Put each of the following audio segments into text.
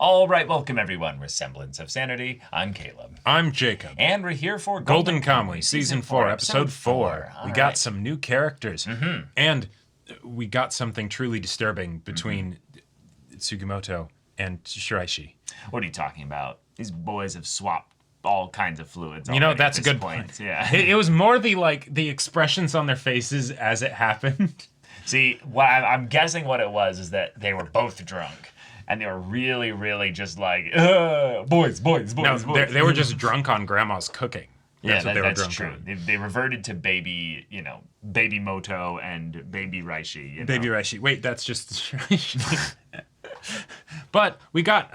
All right, welcome everyone. We're Semblance of Sanity. I'm Caleb. I'm Jacob. And we're here for Golden Kamuy, Season 4, Episode 4. We got some new characters. And we got something truly disturbing between Sugimoto and Shiraishi. What are you talking about? These boys have swapped all kinds of fluids. You know, that's a good point. Yeah. It was more the expressions on their faces as it happened. See, what I'm guessing what it was is that they were both drunk. And they were really, really just like, boys. No, they were just drunk on Grandma's cooking. That's what they were drunk true. On. They reverted to baby, baby Moto and baby Raishi. Baby Raishi. Wait, that's just Raishi. But we got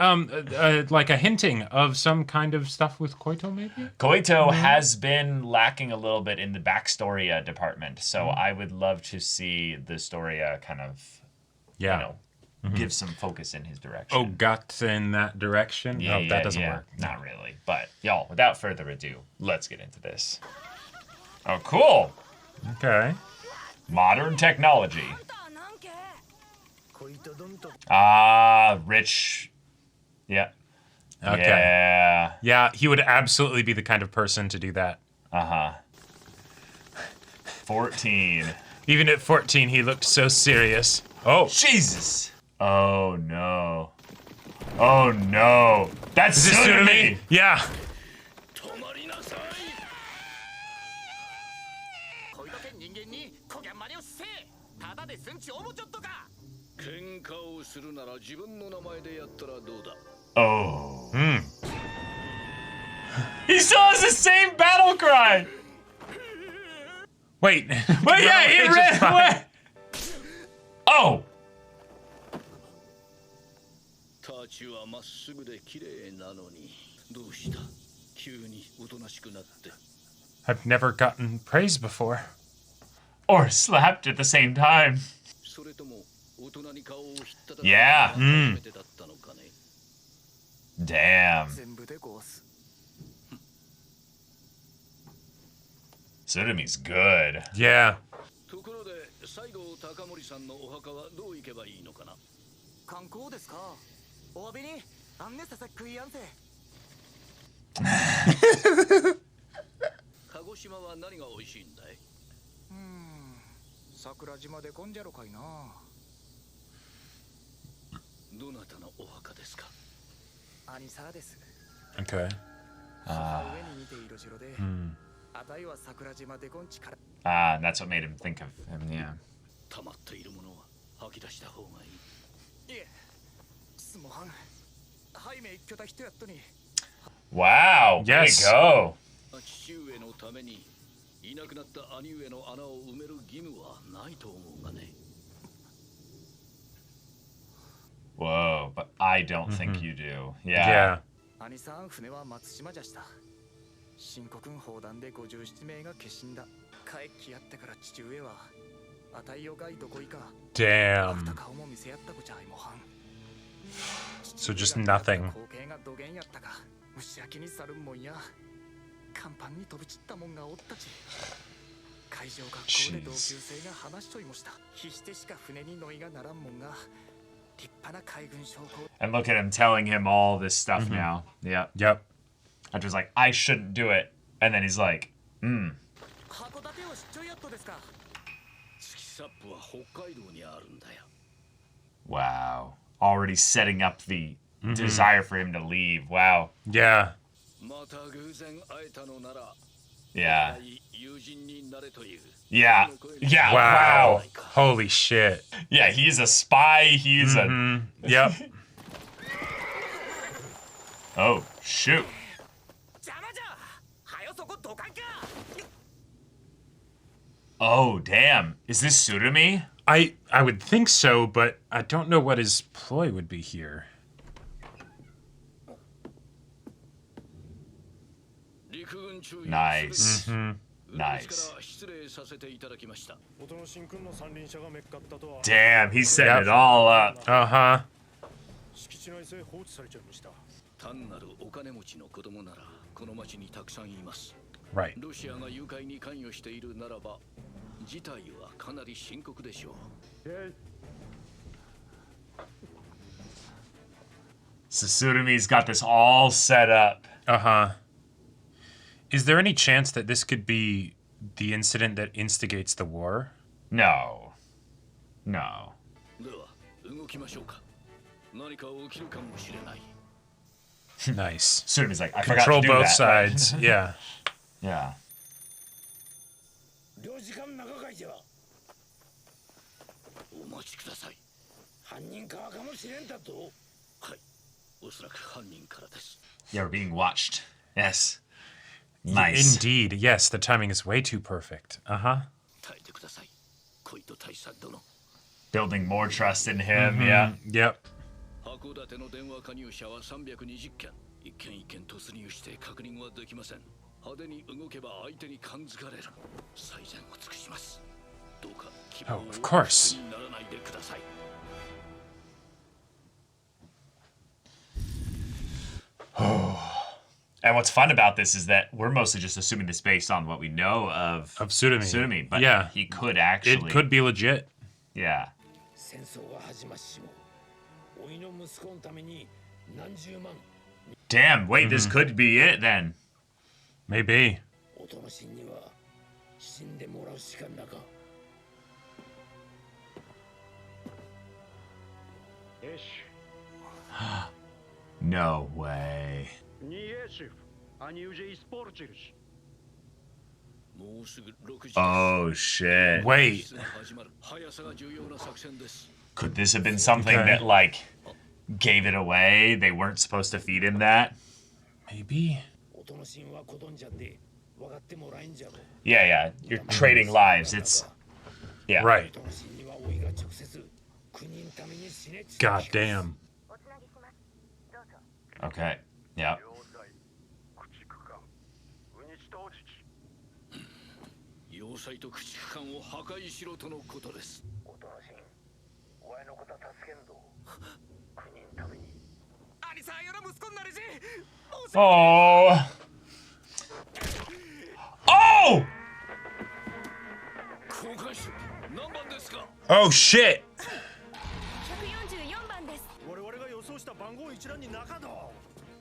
like a hinting of some kind of stuff with Koito, maybe? Koito has been lacking a little bit in the backstory department. So I would love to see the story kind of, give some focus in his direction. Oh, got in that direction? Yeah, that doesn't work. Not really. But, y'all, without further ado, let's get into this. Oh, cool. Okay. Modern technology. Rich. Yeah. Okay. Yeah. Yeah, he would absolutely be the kind of person to do that. 14. Even at 14, he looked so serious. Oh. Jesus. Oh, no. Oh, no. That's Tsurumi. Yeah. Oh. He still has the same battle cry. Wait. Well, yeah, he ran away. Oh. I've never gotten praise before. Or slapped at the same time. Yeah. Damn. Tsurumi's good. Yeah. Okay. That's what made him think of him, yeah. Wow, yes. Way to go. Whoa, but I don't think you do. Yeah. Damn. So just nothing. And look at him telling him all this stuff now. Yep. Yep. I was like, I shouldn't do it. And then he's like, Wow. Already setting up the desire for him to leave. Wow. Yeah. Yeah. Yeah. Yeah. Wow. Holy shit. Yeah, he's a spy. He's a... Yep. Oh, shoot. Oh, damn. Is this Tsurumi? I would think so, but I don't know what his ploy would be here. Nice. Nice. Damn, he's setting it all up. Uh-huh. Right. So Tsurumi's got this all set up. Uh-huh. Is there any chance that this could be the incident that instigates the war? No. No. Nice. Tsurumi's like, I Control forgot to do both that. sides. Yeah. Yeah. Yeah, we're being watched. Yes. Nice. Indeed. Yes, the timing is way too perfect. Uh-huh. Building more trust in him, yeah. Yep. Oh, of course. And what's fun about this is that we're mostly just assuming this based on what we know of Tsurumi. But yeah. he could actually... It could be legit. Yeah. Damn, wait, this could be it then. Maybe. No way. Oh shit. Wait. Could this have been something that, like, gave it away? They weren't supposed to feed him that? Maybe. Yeah. You're trading lives. It's... Yeah. Right. God damn. Okay. Yeah. Oh. Oh! Oh shit.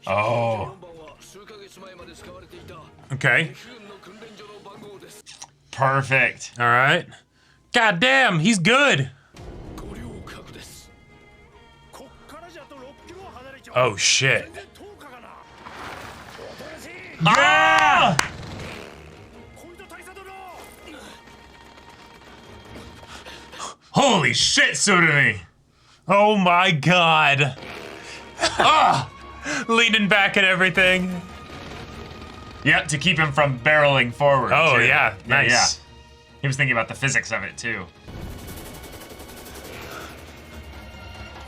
Oh. Okay. Perfect. All right. God damn, he's good. Oh shit. Ah! Holy shit, Tsurumi! Oh my god. Ah! Leaning back and everything. Yep, to keep him from barreling forward. Oh too. yeah, nice. Yeah. He was thinking about the physics of it too.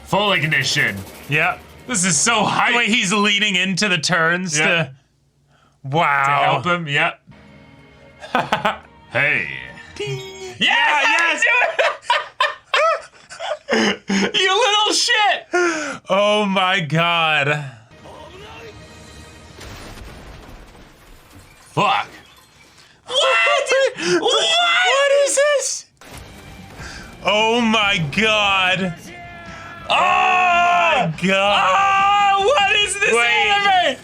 Full ignition. Yep. This is so hype. Wait, he's leaning into the turns to... Wow. To help him, yep. Hey. Yeah, yes! You little shit! Oh my god. Fuck. What? What is this? Oh my god. Oh my god. Oh, what is this anime?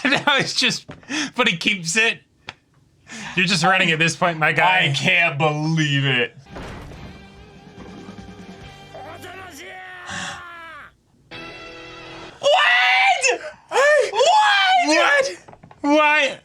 Now it's just... But he keeps it. You're just running at this point, my guy. I can't believe it. What? What? Why?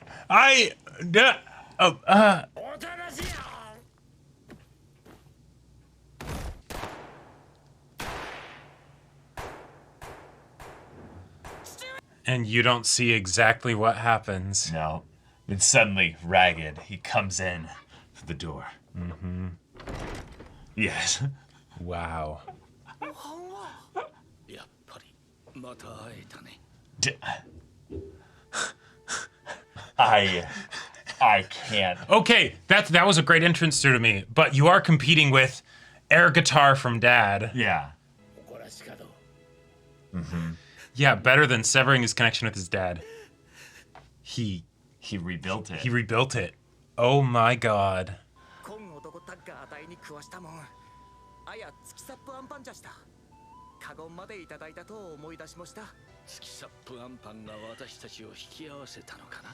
And you don't see exactly what happens. No. Then suddenly, ragged, he comes in through the door. Mm-hmm. Yes. Wow. I can't. Okay, that was a great entrance to me, but you are competing with air guitar from Dad. Yeah. Mm-hmm. Yeah, better than severing his connection with his dad. He rebuilt it. He rebuilt it. Oh my god. カゴンまでいただいたと思い出しました。月サップアンパンが私たちを引き合わせたのかな。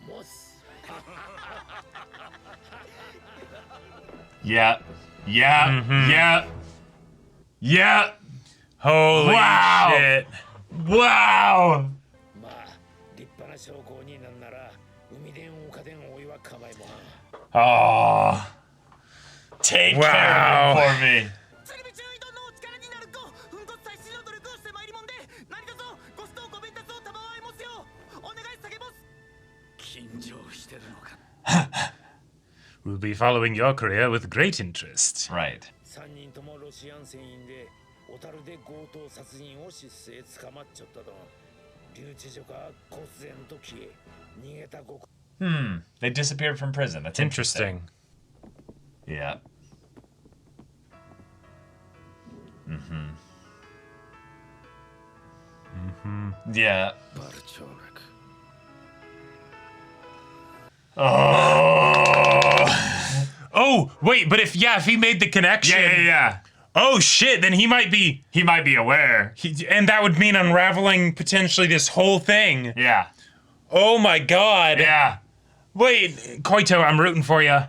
モス。Yeah. Yeah. Yeah. Yeah. Holy Wow. shit. Wow. まあ立派な証拠になんなら海伝丘伝おいは構いもはん。Oh. Take care of him for me. 釣り道移動のお力になる子、粉骨最新の努力をしてまいりもんで、何卒ご指導ご鞭撻を賜いますようお願い下げます。緊張してるのか。We'll be following your career with great interest. Right. 3人ともロシアン船員で小樽で強盗殺人を失勢捕まっちゃったと。留置所か忽然と消え逃げた極。They disappeared from prison. That's interesting. Yeah. Yeah. バルチョーナク。Oh, wait, but if he made the connection. Yeah. Oh shit, then he might be aware. and that would mean unraveling potentially this whole thing. Yeah. Oh my god. Yeah. Wait, Koito, I'm rooting for you.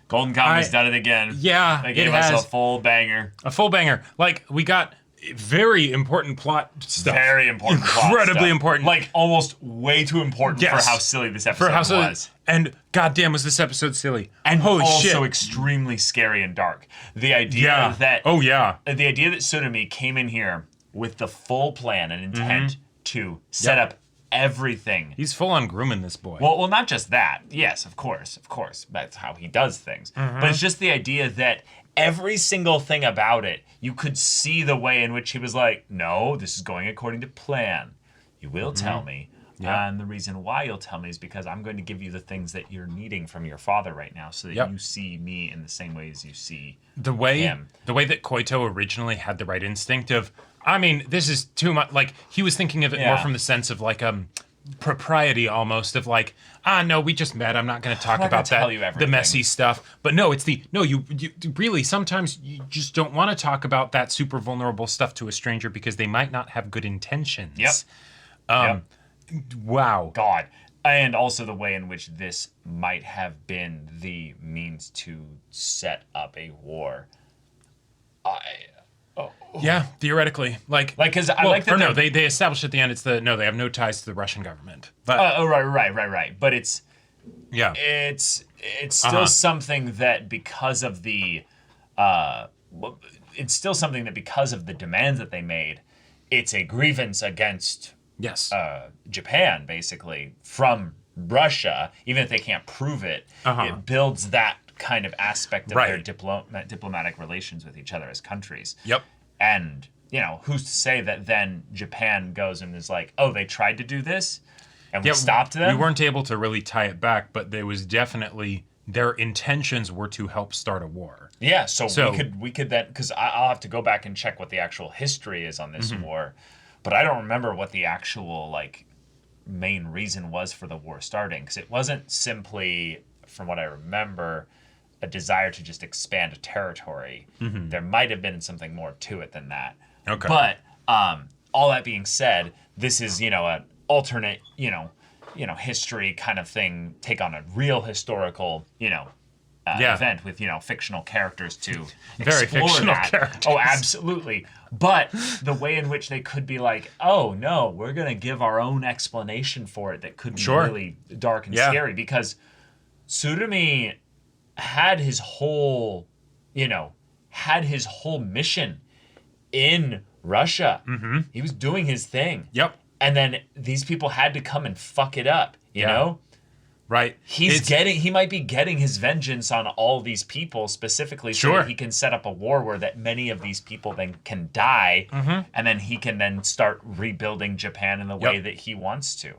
Golden Kamuy's done it again. Yeah, They gave it us has. a full banger. A full banger. Like, we got very important plot stuff. Very important. Incredibly plot stuff. important. Like almost way too important for how silly this episode was. And goddamn, was this episode silly? And holy also shit. extremely scary and dark. The idea that the idea that Tsurumi came in here with the full plan and intent to set up everything. He's full on grooming this boy. Well, not just that. Yes, of course. That's how he does things. But it's just the idea that every single thing about it, you could see the way in which he was like, no, this is going according to plan. You will tell me. And the reason why you'll tell me is because I'm going to give you the things that you're needing from your father right now so that you see me in the same way as you see him. The way that Koito originally had the right instinct of, I mean, this is too much, like, he was thinking of it more from the sense of, like, propriety almost, of like, no, we just met, I'm not going to talk about that, the messy stuff. But no, it's you really, sometimes you just don't want to talk about that super vulnerable stuff to a stranger because they might not have good intentions. Wow. God. And also the way in which this might have been the means to set up a war. Yeah, theoretically. Because I like that. Or no, they established at the end they have no ties to the Russian government. But right. But it's still something that because of the demands that they made, it's a grievance against Japan, basically, from Russia, even if they can't prove it. It builds that kind of aspect of their diplomatic relations with each other as countries. Yep. And, who's to say that then Japan goes and is like, oh, they tried to do this, and we stopped them? We weren't able to really tie it back, but there was definitely, their intentions were to help start a war. Yeah, so we could then, because I'll have to go back and check what the actual history is on this war. But I don't remember what the actual, main reason was for the war starting. Because it wasn't simply, from what I remember, a desire to just expand a territory. There might have been something more to it than that. Okay. But all that being said, this is, an alternate, history kind of thing, take on a real historical, event with, fictional characters to Very explore fictional that. characters. Oh, absolutely. But the way in which they could be like, oh, no, we're going to give our own explanation for it that could be really dark and scary. Because Tsurumi had his whole mission in Russia. He was doing his thing. Yep. And then these people had to come and fuck it up, you know? Right. He might be getting his vengeance on all these people specifically so that he can set up a war where that many of these people then can die, and then he can then start rebuilding Japan in the way that he wants to.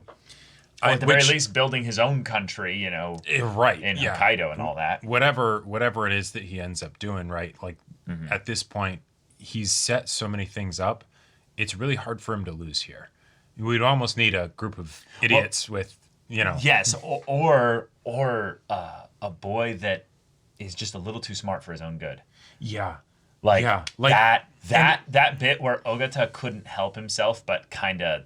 Or at the very least building his own country, in Hokkaido and all that. Whatever it is that he ends up doing, right? Like, at this point, he's set so many things up, it's really hard for him to lose here. We'd almost need a group of idiots with... Yes, or a boy that is just a little too smart for his own good. Yeah. Like, Yeah, like- that bit where Ogata couldn't help himself but kind of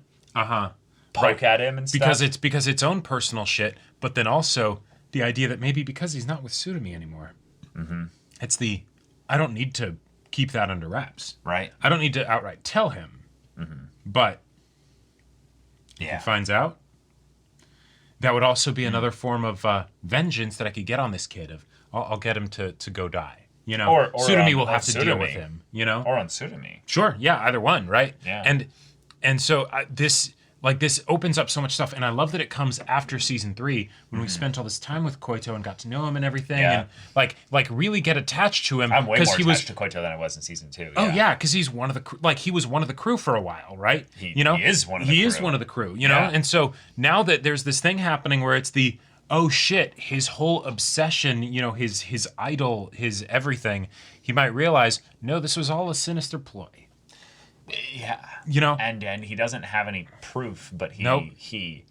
poke at him and stuff. Because it's own personal shit, but then also the idea that maybe because he's not with Tsurumi anymore, it's the I don't need to keep that under wraps. Right. I don't need to outright tell him, but if he finds out, that would also be another form of vengeance that I could get on this kid. I'll get him to go die. You know, Or Tsurumi will have to Tsurumi. deal with him. You know, Or on Tsurumi. sure, yeah, either one, right? Yeah. And so this opens up so much stuff, and I love that it comes after season 3 when we spent all this time with Koito and got to know him and everything, Yeah. and like really get attached to him. I'm way more he attached to Koito than I was in season 2. Oh yeah, because he's one of the he was one of the crew for a while, right? He is one of the crew. You know, Yeah. and so now that there's this thing happening where it's the oh shit, his whole obsession, you know, his idol, his everything, he might realize no, this was all a sinister ploy. Yeah. You know, And he doesn't have any proof, but he Nope. he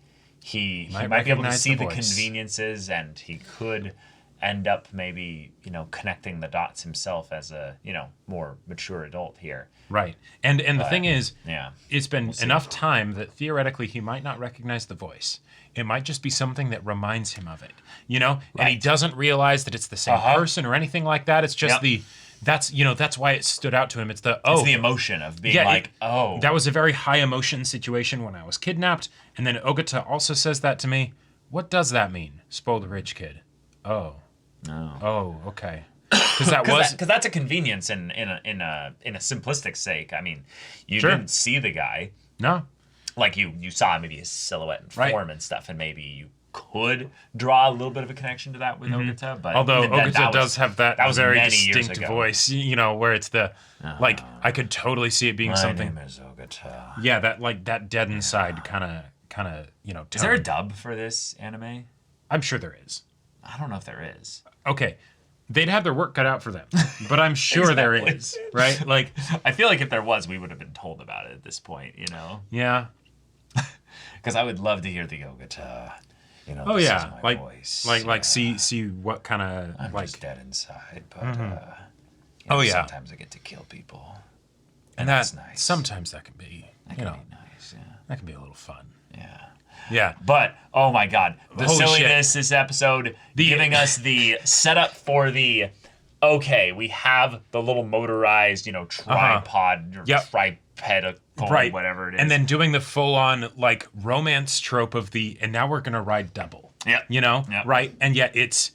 might Might be able to recognize see the the voice. conveniences, and he could end up maybe, you know, connecting the dots himself as a, you know, more mature adult here. right? And the thing is, Yeah. it's been enough time that theoretically he might not recognize the voice. It might just be something that reminds him of it, you know? And he Right. doesn't realize that it's the same person or anything like that. It's just Yep. that's why it stood out to him. It's the It's the emotion of being that was a very high emotion situation when I was kidnapped. And then Ogata also says that to me. What does that mean? Spoiled rich kid. Oh. No. Oh, okay. Because that was Because that's a convenience in a simplistic sake. I mean, you Sure. didn't see the guy. no. Like you saw maybe his silhouette and Right. form and stuff, and maybe you could draw a little bit of a connection to that with Ogata. But Although even then, Ogata does have that was very many years distinct ago. voice, you know, where it's the like I could totally see it being My something. name is Ogata. Yeah, that like that dead inside kind of you know. Is there a tone. dub for this anime? I'm sure there is. I don't know if there is. Okay, they'd have their work cut out for them, but I'm sure there Exactly. is. Right? Like, I feel like if there was, we would have been told about it at this point, you know? yeah. Because I would love to hear the Ogata. You know, Oh this yeah, is my like voice. like Yeah. see what kind of I'm like just dead inside, but Oh, yeah. sometimes I get to kill people, and that's that nice. sometimes that can be That you can know be nice, yeah. that can be a little fun. Yeah. Yeah. But oh my god, the Holy silliness this episode giving us the setup for the okay, we have the little motorized, you know, tripod or Yep. tripedical Right. whatever it is. And then doing the full on like romance trope of the and now we're gonna ride double. Yep. You know? Yep. Right? And yet it's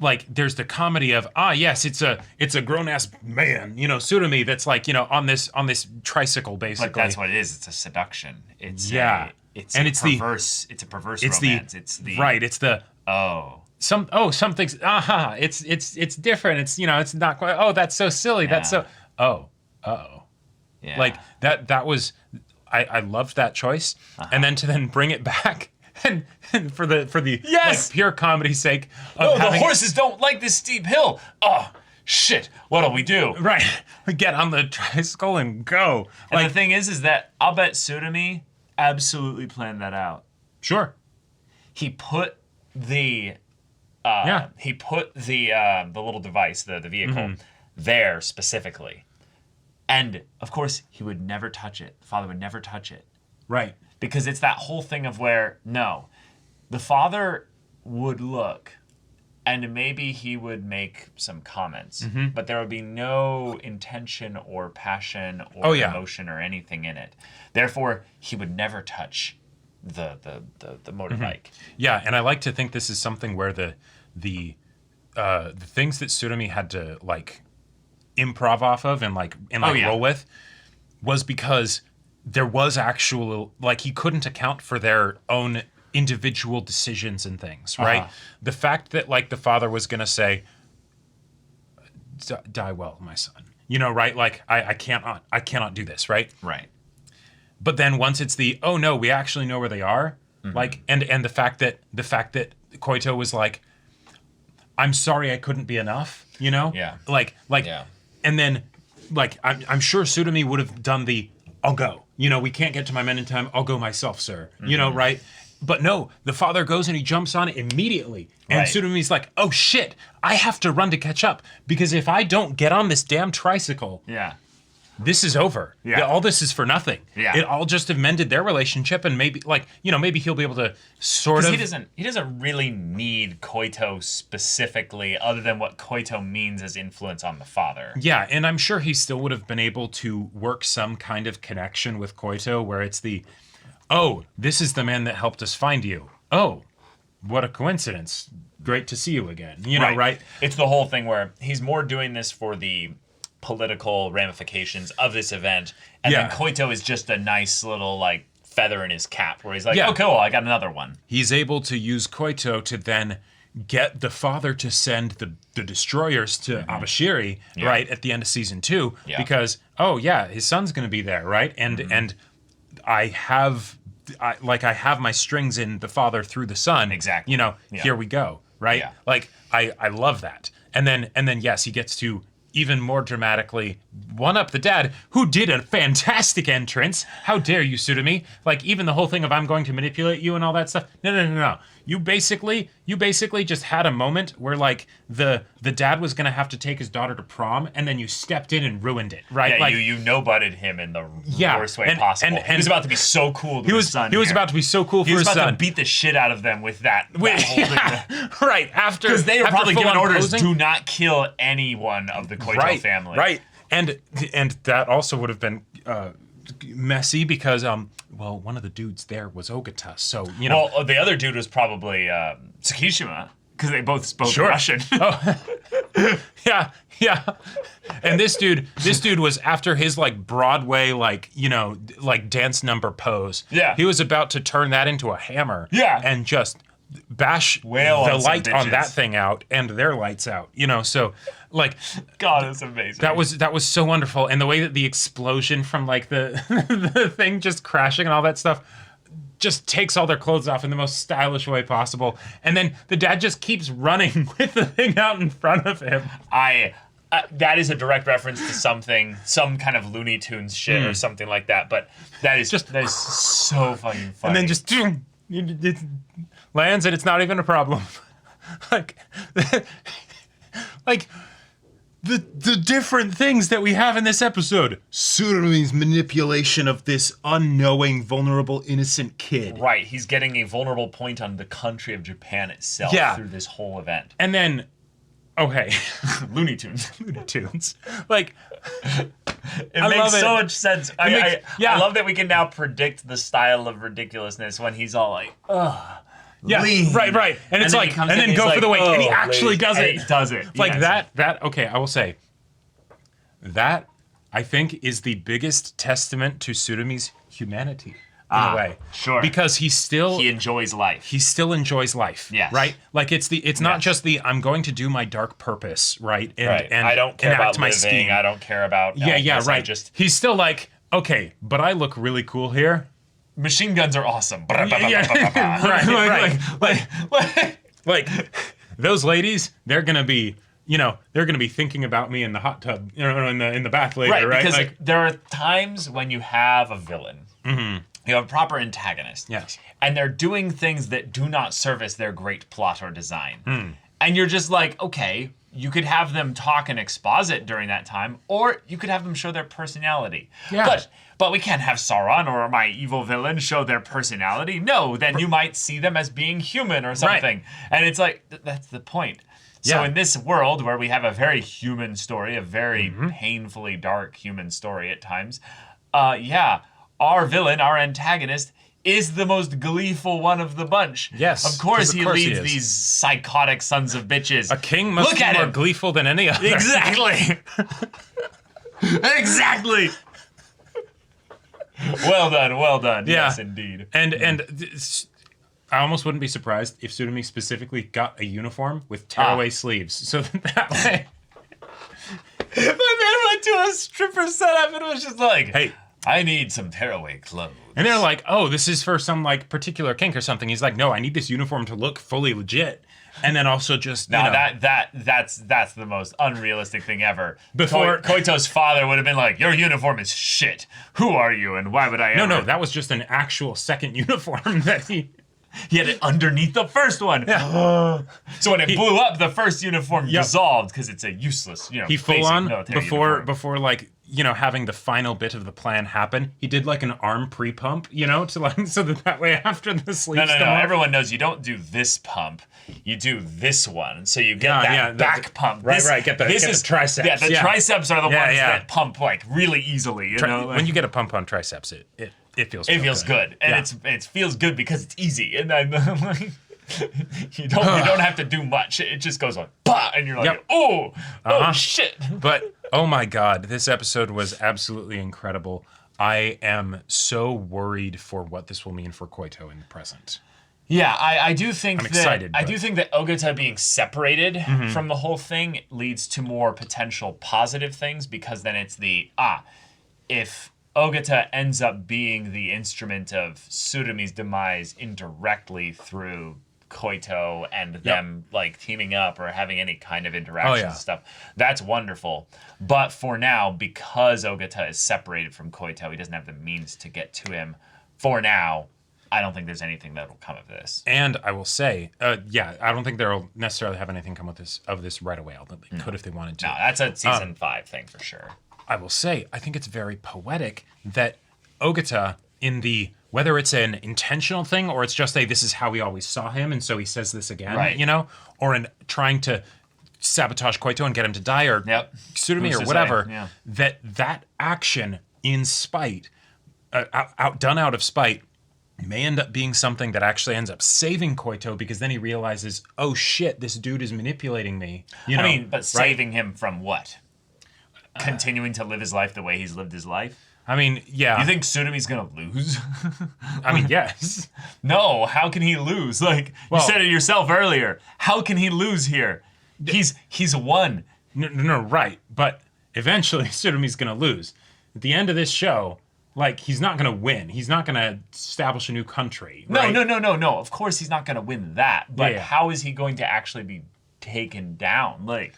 like there's the comedy of yes, it's a grown ass man, you know, Tsurumi that's like, you know, on this tricycle basically. but that's what it is. It's a seduction. It's Yeah. it's And a it's the- perverse. It's a perverse it's romance. the It's the right, it's the oh something's it's different. It's you know, it's not quite that's so silly. That's Yeah. so yeah. like that was I loved that choice. And then to then bring it back and for the Yes! like, pure comedy's sake of oh, the having horses don't like this steep hill. Oh shit! What'll we do? right get on the tricycle and go. And Like the thing is that I'll bet Tsurumi absolutely planned that out. sure. He put the he put the little device, the vehicle, there specifically. And of course, he would never touch it. The father would never touch it. Right. Because it's that whole thing of where, no, the father would look and maybe he would make some comments, but there would be no intention or passion or emotion or anything in it. Therefore, he would never touch the motorbike. Yeah, and I like to think this is something where the things that Tsurumi had to like improv off of and roll with was because there was actual like he couldn't account for their own individual decisions and things, right? The fact that like the father was gonna say, "Die well, my son," you know, right? Like I cannot do this, right? Right. But then once it's the oh no, we actually know where they are, like and the fact that Koito was like, I'm sorry I couldn't be enough, you know? Yeah. Like Yeah. and then like I'm sure Tsurumi would have done the I'll go. You know, we can't get to my men in time, I'll go myself, sir. You know, right? But no, the father goes and he jumps on it immediately. And Right. Tsurumi's like, oh shit, I have to run to catch up. Because if I don't get on this damn tricycle, Yeah. this is over. Yeah. All this is for nothing. Yeah. It all just amended their relationship, and maybe, like, you know, maybe he'll be able to sort of... He doesn't really need Koito specifically, other than what Koito means as influence on the father. Yeah, and I'm sure he still would have been able to work some kind of connection with Koito, where it's the, oh, this is the man that helped us find you. Oh, what a coincidence. Great to see you again. You know, right? It's the whole thing where he's more doing this for the political ramifications of this event, and then Koito is just a nice little like feather in his cap where he's like, oh cool, I got another one. He's able to use Koito to then get the father to send the destroyers to Abashiri right at the end of season 2 because his son's gonna be there, right? And I have my strings in the father through the son. Exactly. You know, here we go, right? Yeah. Like I love that. And then yes, he gets to even more dramatically one-up the dad, who did a fantastic entrance. How dare you, Tsurumi? Like, even the whole thing of I'm going to manipulate you and all that stuff. No. You basically just had a moment where, like, the dad was going to have to take his daughter to prom, and then you stepped in and ruined it, right? Yeah, like, you no-butted him in the worst way possible. And he was about to be so cool to his son. He was about to be so cool for his son. He was about to beat the shit out of them with that right, after... Because they were probably giving orders, posing. do not kill anyone of the Koito family. Right. And that also would have been messy because one of the dudes there was Ogata, so you know. Well, the other dude was probably Tsukishima because they both spoke Russian. Yeah. And this dude was after his like Broadway like dance number pose. Yeah. He was about to turn that into a hammer. Yeah. And just bash the light on that thing out and their lights out. You know, so like God, that's amazing. That was so wonderful. And the way that the explosion from like the the thing just crashing and all that stuff just takes all their clothes off in the most stylish way possible. And then the dad just keeps running with the thing out in front of him. That is a direct reference to some kind of Looney Tunes shit or something like that. But that is so fucking funny. And then just it lands and it's not even a problem. like the different things that we have in this episode. Tsurumi's manipulation of this unknowing, vulnerable, innocent kid. Right, he's getting a vulnerable point on the country of Japan itself through this whole event. And then, okay. Looney Tunes. Like, it makes so much sense. I love that we can now predict the style of ridiculousness when he's all like, ugh. Yeah, lean. right. And it's like, and then go for the weight. And he actually does it. He does it. Like that, okay, I will say, that, I think, is the biggest testament to Tsurumi's humanity, in a way. Sure. Because he enjoys life. He still enjoys life. Yes. Right? Like, it's not just the, I'm going to do my dark purpose, right? And I don't care about my living. scheme. I don't care about... Right. He's still like, okay, but I look really cool here. Machine guns are awesome. Right. Like those ladies, they're gonna be thinking about me in the hot tub, in the bath later, right? Because there are times when you have a villain, you have a proper antagonist, yes, and they're doing things that do not service their great plot or design, and you're just like, okay, you could have them talk and exposit during that time, or you could have them show their personality. Yeah. But we can't have Sauron or my evil villain show their personality. No, then you might see them as being human or something. Right. And it's like, that's the point. So in this world where we have a very human story, a very painfully dark human story at times, our villain, our antagonist, is the most gleeful one of the bunch. Yes. Of course he leads these psychotic sons of bitches. A king must be more gleeful than any other. Exactly. Exactly. Well done. Yeah. Yes, indeed. And I almost wouldn't be surprised if Tsurumi specifically got a uniform with tearaway sleeves. So that way... My man went to a stripper setup and was just like, hey, I need some tearaway clothes. And they're like, oh, this is for some like particular kink or something. He's like, no, I need this uniform to look fully legit. And then also just that's the most unrealistic thing ever. Before Koito's father would have been like, your uniform is shit. Who are you and why would I ever? No, that was just an actual second uniform that he... He had it underneath the first one. Yeah. So when it blew up, the first uniform dissolved because it's a useless, he full on before like, having the final bit of the plan happen. He did like an arm pre-pump, to like so that way after the sleeves. No. Everyone knows you don't do this pump. You do this one, so you get back pump. Right. Get the triceps. Yeah, the triceps are the ones that pump like really easily. When you get a pump on triceps, it feels. It feels good, and it feels good because it's easy, and I'm like, you don't have to do much. It just goes like, bah, and you're like, oh shit. But oh my god, this episode was absolutely incredible. I am so worried for what this will mean for Koito in the present. Yeah, I do think I'm excited. I do think that Ogata being separated from the whole thing leads to more potential positive things, because then it's if Ogata ends up being the instrument of Tsurumi's demise indirectly through Koito and them like teaming up or having any kind of interactions and stuff, that's wonderful. But for now, because Ogata is separated from Koito, he doesn't have the means to get to him. For now, I don't think there's anything that will come of this. And I will say, I don't think they'll necessarily have anything come of this right away, although they could if they wanted to. No, that's a season 5 thing for sure. I will say, I think it's very poetic that Ogata, whether it's an intentional thing or it's just this is how we always saw him, and so he says this again, or in trying to sabotage Koito and get him to die, or Tsurumi or whatever, that action in spite, done out of spite, may end up being something that actually ends up saving Koito, because then he realizes, oh shit, this dude is manipulating me. But saving him from what? Continuing to live his life the way he's lived his life? I mean, yeah. You think Tsurumi's gonna lose? I mean, yes. No, how can he lose? Like, you said it yourself earlier. How can he lose here? He's won. No, right. But eventually Tsurumi's gonna lose. At the end of this show, like, he's not going to win. He's not going to establish a new country. Right? No. Of course he's not going to win that. But how is he going to actually be taken down? Like,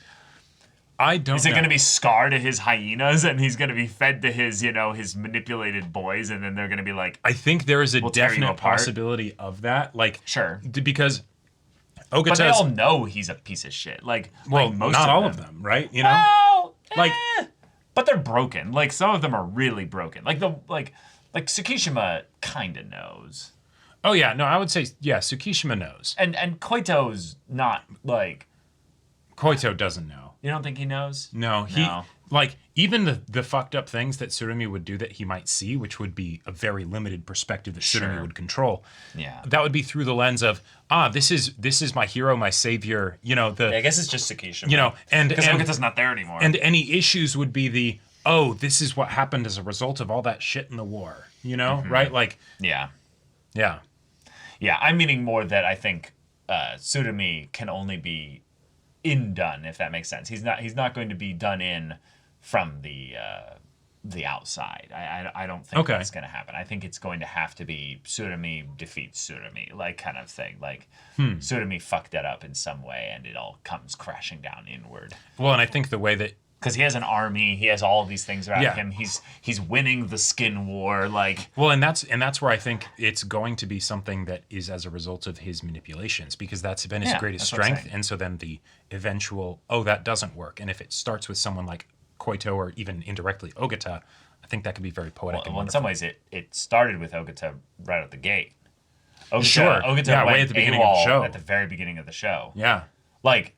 I don't know. Is it going to be Scar to his hyenas, and he's going to be fed to his, his manipulated boys, and then they're going to be like, I think there is a definite possibility of that. Like, sure. Because Ogata's... But they all know he's a piece of shit. Like, most not all of them, right? But they're broken. Like, some of them are really broken. Like Tsukishima kind of knows. Oh yeah, no, I would say Tsukishima knows. And Koito's not like. Koito doesn't know. You don't think he knows? No, even the fucked up things that Tsurumi would do that he might see, which would be a very limited perspective that Tsurumi would control. Yeah, that would be through the lens of this is my hero, my savior. I guess it's just Tsukishima. And because Ogata's not there anymore. And any issues would be this is what happened as a result of all that shit in the war. Right? Like, yeah. I'm meaning more that I think Tsurumi can only be done, if that makes sense. He's not going to be done in from the outside. I don't think that's going to happen. I think it's going to have to be Tsurumi defeats Tsurumi, like, kind of thing. Like, Tsurumi fucked that up in some way, and it all comes crashing down inward. Well, and I think the way that, because he has an army, he has all of these things around him. He's winning the skin war, like. Well, and that's where I think it's going to be something that is as a result of his manipulations, because that's been his greatest strength. And so then the eventual, that doesn't work. And if it starts with someone like Koito or even indirectly Ogata, I think that could be very poetic. Well, in some ways, it started with Ogata right out the gate. Ogata went way at the beginning of the show. At the very beginning of the show. Yeah. Like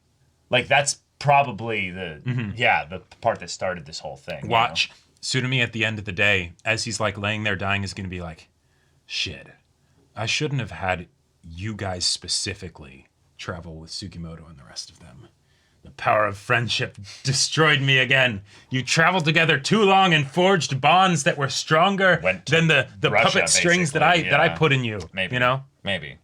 that's probably the part that started this whole thing. Watch Tsurumi at the end of the day, as he's like laying there dying, is going to be like, shit, I shouldn't have had you guys specifically travel with Sugimoto and the rest of them. The power of friendship destroyed me again. You traveled together too long and forged bonds that were stronger than the Russia, puppet strings that I put in you. Maybe. You know? Maybe.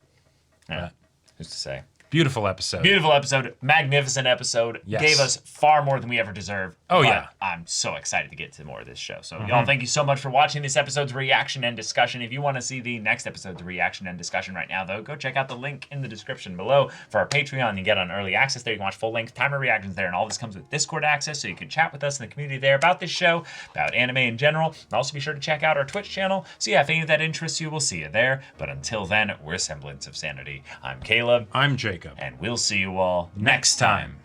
Yeah. Who's to say? Beautiful episode. Beautiful episode. Magnificent episode. Yes. Gave us far more than we ever deserved. Oh, but yeah. I'm so excited to get to more of this show. So, y'all, thank you so much for watching this episode's reaction and discussion. If you want to see the next episode's reaction and discussion right now, though, go check out the link in the description below for our Patreon. You get on early access there. You can watch full-length timer reactions there, and all this comes with Discord access, so you can chat with us in the community there about this show, about anime in general. And also be sure to check out our Twitch channel. So, yeah, if any of that interests you, we'll see you there. But until then, we're Semblance of Sanity. I'm Caleb. I'm Jacob. And we'll see you all next time.